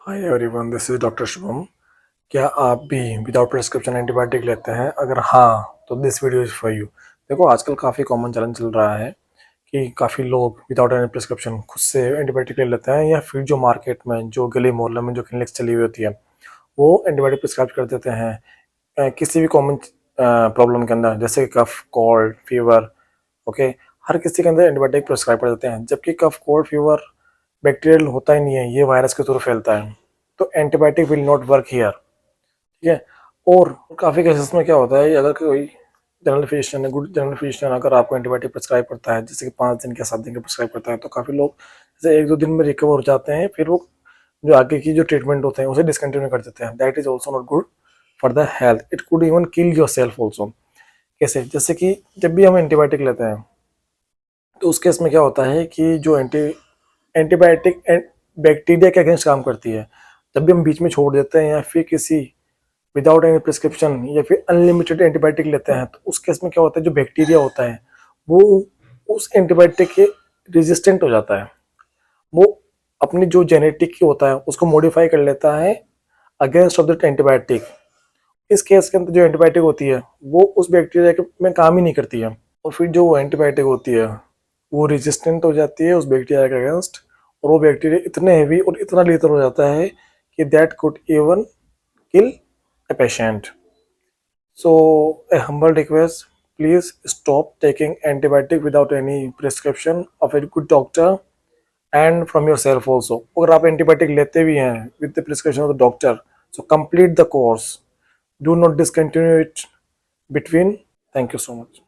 Hi everyone, this is doctor Shubham. क्या आप भी विदाउट प्रिस्क्रिप्शन एंटीबायोटिक लेते हैं? अगर हाँ, तो this video is for you. देखो, आजकल काफ़ी कॉमन चलन चल रहा है कि काफ़ी लोग विदाउट एनी प्रिस्क्रिप्शन खुद से एंटीबायोटिक ले लेते हैं, या फिर जो मार्केट में, जो गली मोहल्ले में जो क्लिनिक्स चली हुई होती है, वो एंटीबायोटिक प्रिस्क्राइब कर देते हैं किसी भी कॉमन प्रॉब्लम के अंदर, जैसे कफ, कोल्ड, फीवर। ओके, हर किसी के अंदर एंटीबायोटिक प्रिस्क्राइब कर देते हैं, जबकि कफ, कोल्ड, फीवर बैक्टीरियल होता ही नहीं है, ये वायरस के थ्रू फैलता है। तो antibiotic will not work here. ठीक है। और काफ़ी केसेस में क्या होता है, अगर कोई जनरल फिजिशियन है, गुड जनरल फिजिशियन अगर आपको एंटीबायोटिक प्रिस्क्राइब करता है, जैसे कि 5 दिन या 7 दिन का प्रिस्क्राइब करता है, तो काफ़ी लोग जैसे 1-2 दिन में रिकवर हो जाते हैं, फिर वो जो आगे की जो ट्रीटमेंट होते हैं उसे डिसकंटिन्यू कर देते हैं। That is also not good for the health. It could even kill your self also. कैसे? जैसे कि जब भी हम एंटीबायोटिक लेते हैं, तो उस केस में क्या होता है कि जो एंटीबायोटिक बैक्टीरिया के अगेंस्ट काम करती है। जब भी हम बीच में छोड़ देते हैं, या फिर किसी विदाउट एनी प्रिस्क्रिप्शन या फिर अनलिमिटेड एंटीबायोटिक लेते हैं, तो उस केस में क्या होता है, जो बैक्टीरिया होता है वो उस एंटीबायोटिक के रेजिस्टेंट हो जाता है। वो अपनी जो जेनेटिक की होता है उसको मॉडिफाई कर लेता है अगेंस्ट ऑफ द एंटीबायोटिक। इस केस के अंदर जो एंटीबायोटिक होती है वो उस बैक्टीरिया के में काम ही नहीं करती है, और फिर जो एंटीबायोटिक होती है वो रेजिस्टेंट हो जाती है उस बैक्टीरिया के अगेंस्ट, और वो बैक्टीरिया इतने हैवी और इतना लीथल हो जाता है कि that could even kill a patient. So, a humble request, please stop taking antibiotic without any prescription of a good doctor and from yourself also. अगर आप एंटीबायोटिक लेते भी हैं with the prescription of the doctor, so complete the course. Do not discontinue it between. Thank you so much.